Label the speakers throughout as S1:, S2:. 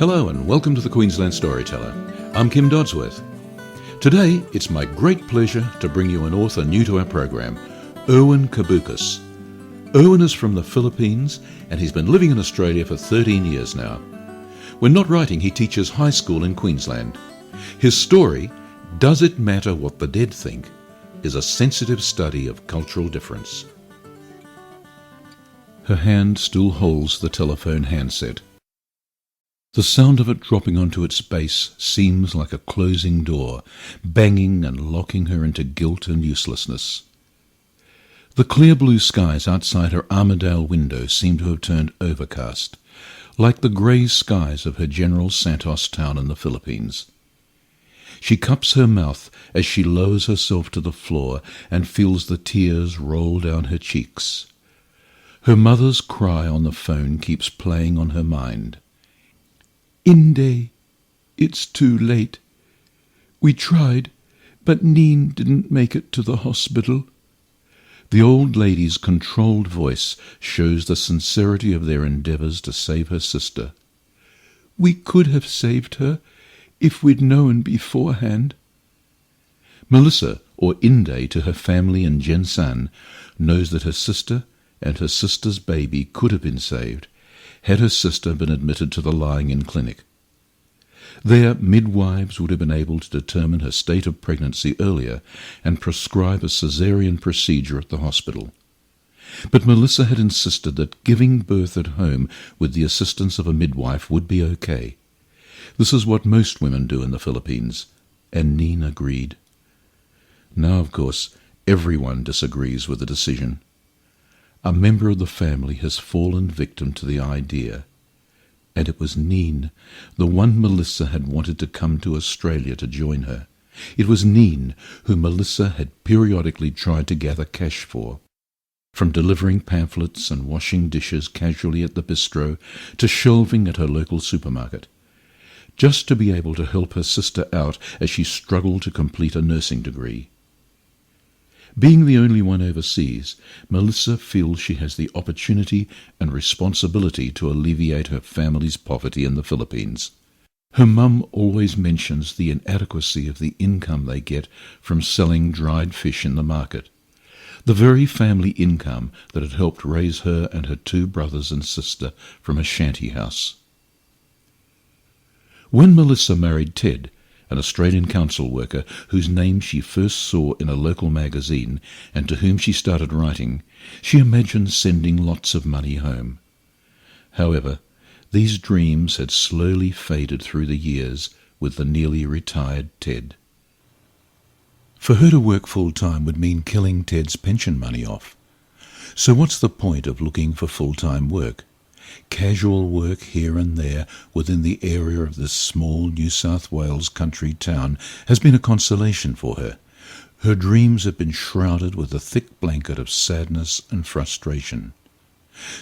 S1: Hello and welcome to the Queensland Storyteller. I'm Kim Dodsworth. Today it's my great pleasure to bring you an author new to our program, Erwin Cabucos. Erwin is from the Philippines and he's been living in Australia for 13 years now. When not writing, he teaches high school in Queensland. His story, Does It Matter What the Dead Think?, is a sensitive study of cultural difference. Her hand still holds the telephone handset. The sound of it dropping onto its base seems like a closing door, banging and locking her into guilt and uselessness. The clear blue skies outside her Armadale window seem to have turned overcast, like the grey skies of her General Santos town in the Philippines. She cups her mouth as she lowers herself to the floor and feels the tears roll down her cheeks. Her mother's cry on the phone keeps playing on her mind. "Inde, it's too late. We tried, but Neen didn't make it to the hospital." The old lady's controlled voice shows the sincerity of their endeavours to save her sister. "We could have saved her if we'd known beforehand." Melissa, or Inde to her family in Jensan, knows that her sister and her sister's baby could have been saved had her sister been admitted to the lying-in clinic. There, midwives would have been able to determine her state of pregnancy earlier and prescribe a caesarean procedure at the hospital. But Melissa had insisted that giving birth at home with the assistance of a midwife would be okay. This is what most women do in the Philippines, and Neen agreed. Now, of course, everyone disagrees with the decision. A member of the family has fallen victim to the idea, and it was Neen, the one Melissa had wanted to come to Australia to join her. It was Neen who Melissa had periodically tried to gather cash for. From delivering pamphlets and washing dishes casually at the bistro to shelving at her local supermarket, just to be able to help her sister out as she struggled to complete a nursing degree. Being the only one overseas, Melissa feels she has the opportunity and responsibility to alleviate her family's poverty in the Philippines. Her mum always mentions the inadequacy of the income they get from selling dried fish in the market, the very family income that had helped raise her and her two brothers and sister from a shanty house. When Melissa married Ted, an Australian council worker whose name she first saw in a local magazine and to whom she started writing, she imagined sending lots of money home. However, these dreams had slowly faded through the years with the nearly retired Ted. For her to work full-time would mean killing Ted's pension money off. So what's the point of looking for full-time work? Casual work here and there within the area of this small New South Wales country town has been a consolation for her. Her dreams have been shrouded with a thick blanket of sadness and frustration.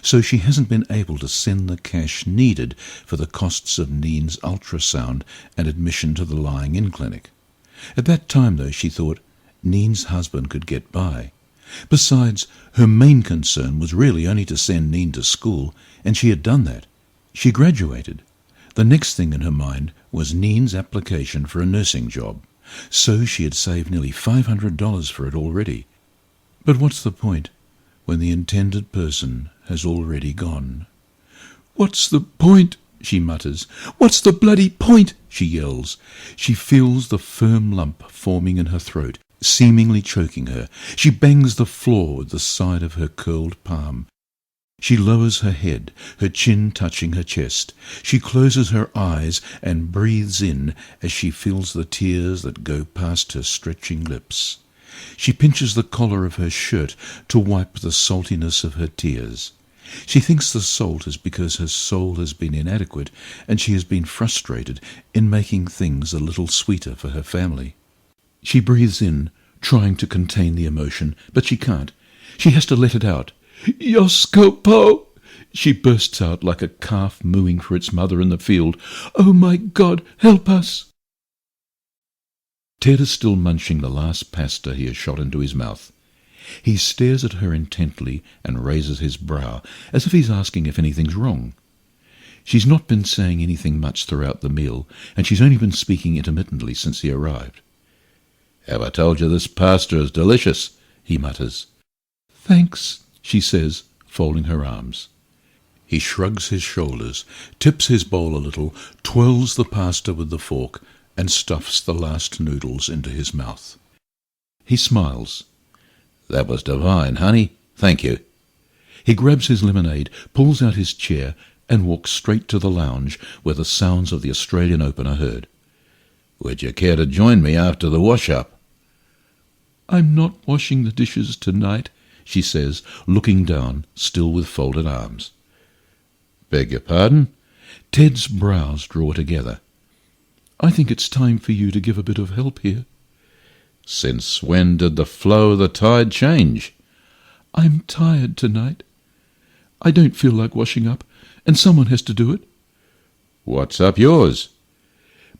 S1: So she hasn't been able to send the cash needed for the costs of Neen's ultrasound and admission to the lying-in clinic. At that time, though, she thought Neen's husband could get by. Besides, her main concern was really only to send Neen to school, and she had done that. She graduated. The next thing in her mind was Neen's application for a nursing job, so she had saved nearly $500 for it already. But what's the point when the intended person has already gone? "What's the point?" she mutters. "What's the bloody point?" she yells. She feels the firm lump forming in her throat, seemingly choking her. She bangs the floor with the side of her curled palm. She lowers her head, her chin touching her chest. She closes her eyes and breathes in as she feels the tears that go past her stretching lips. She pinches the collar of her shirt to wipe the saltiness of her tears. She thinks the salt is because her soul has been inadequate and she has been frustrated in making things a little sweeter for her family. She breathes in, trying to contain the emotion, but she can't. She has to let it out. "Yoskopo!" she bursts out like a calf mooing for its mother in the field. "Oh my God, help us!" Ted is still munching the last pasta he has shot into his mouth. He stares at her intently and raises his brow, as if he's asking if anything's wrong. She's not been saying anything much throughout the meal, and she's only been speaking intermittently since he arrived. "Have I told you this pasta is delicious?" he mutters. "Thanks," she says, folding her arms. He shrugs his shoulders, tips his bowl a little, twirls the pasta with the fork, and stuffs the last noodles into his mouth. He smiles. "That was divine, honey. Thank you." He grabs his lemonade, pulls out his chair, and walks straight to the lounge where the sounds of the Australian Open are heard. "Would you care to join me after the wash-up?" "I'm not washing the dishes tonight," she says, looking down, still with folded arms. "Beg your pardon?" Ted's brows draw together. "I think it's time for you to give a bit of help here." "Since when did the flow of the tide change?" "I'm tired tonight. I don't feel like washing up, and someone has to do it." "What's up yours?"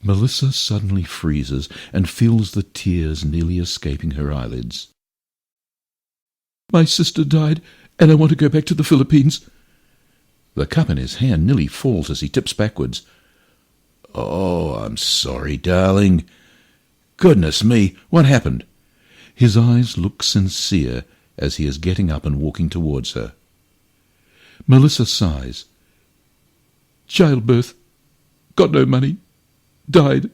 S1: Melissa suddenly freezes and feels the tears nearly escaping her eyelids. "My sister died, and I want to go back to the Philippines." The cup in his hand nearly falls as he tips backwards. "Oh, I'm sorry, darling. Goodness me, what happened?" His eyes look sincere as he is getting up and walking towards her. Melissa sighs. "Childbirth. Got no money. Died.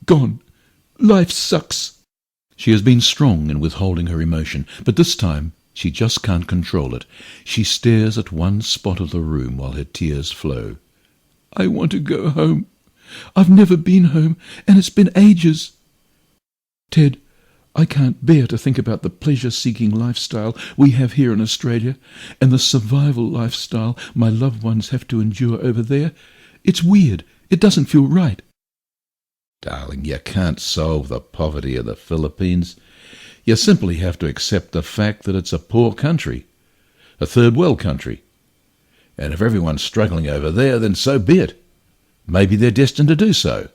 S1: Gone. Life sucks." She has been strong in withholding her emotion, but this time she just can't control it. She stares at one spot of the room while her tears flow. "I want to go home. I've never been home, and it's been ages. Ted, I can't bear to think about the pleasure-seeking lifestyle we have here in Australia, and the survival lifestyle my loved ones have to endure over there. It's weird. It doesn't feel right."
S2: "Darling, you can't solve the poverty of the Philippines. You simply have to accept the fact that it's a poor country, a third-world country. And if everyone's struggling over there, then so be it. Maybe they're destined to do so."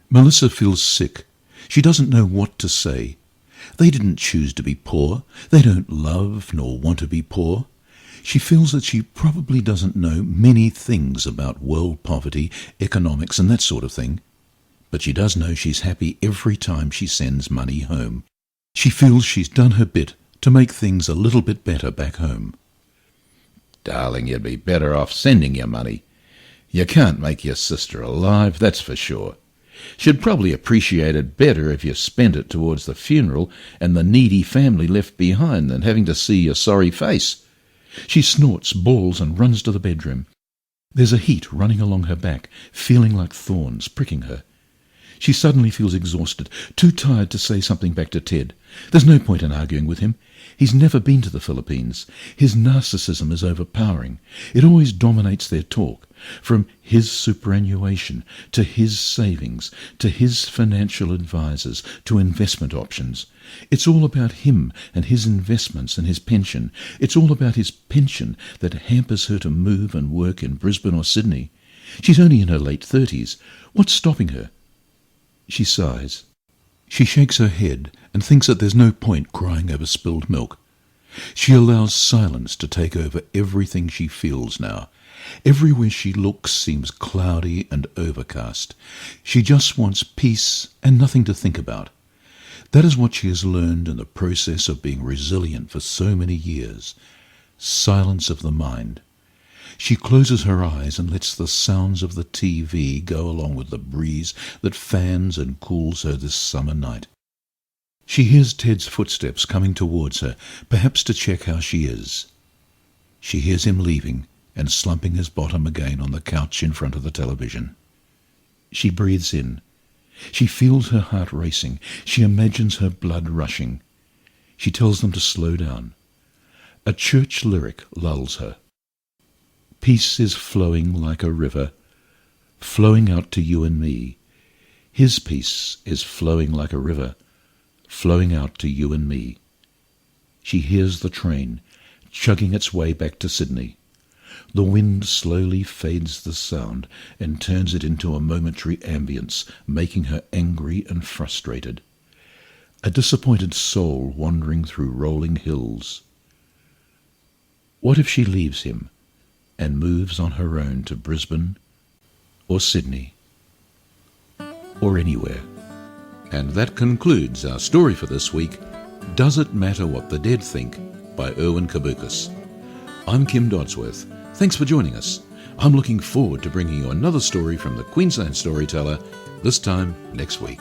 S1: Melissa feels sick. She doesn't know what to say. They didn't choose to be poor. They don't love nor want to be poor. She feels that she probably doesn't know many things about world poverty, economics, and that sort of thing. But she does know she's happy every time she sends money home. She feels she's done her bit to make things a little bit better back home.
S2: "Darling, you'd be better off sending your money. You can't make your sister alive, that's for sure. She'd probably appreciate it better if you spent it towards the funeral and the needy family left behind than having to see your sorry face."
S1: She snorts, bawls, and runs to the bedroom. There's a heat running along her back, feeling like thorns pricking her. She suddenly feels exhausted, too tired to say something back to Ted. There's no point in arguing with him. He's never been to the Philippines. His narcissism is overpowering. It always dominates their talk, from his superannuation, to his savings, to his financial advisors, to investment options. It's all about him and his investments and his pension. It's all about his pension that hampers her to move and work in Brisbane or Sydney. She's only in her late 30s. What's stopping her? She sighs. She shakes her head and thinks that there's no point crying over spilled milk. She allows silence to take over everything she feels now. Everywhere she looks seems cloudy and overcast. She just wants peace and nothing to think about. That is what she has learned in the process of being resilient for so many years. Silence of the mind. She closes her eyes and lets the sounds of the TV go along with the breeze that fans and cools her this summer night. She hears Ted's footsteps coming towards her, perhaps to check how she is. She hears him leaving and slumping his bottom again on the couch in front of the television. She breathes in. She feels her heart racing. She imagines her blood rushing. She tells them to slow down. A church lyric lulls her. Peace is flowing like a river, flowing out to you and me. His peace is flowing like a river, flowing out to you and me. She hears the train, chugging its way back to Sydney. The wind slowly fades the sound and turns it into a momentary ambience, making her angry and frustrated. A disappointed soul wandering through rolling hills. What if she leaves him? and moves on her own to Brisbane or Sydney or anywhere. And that concludes our story for this week, Does It Matter What the Dead Think, by Erwin Cabucos. I'm Kim Dodsworth. Thanks for joining us. I'm looking forward to bringing you another story from the Queensland Storyteller, this time next week.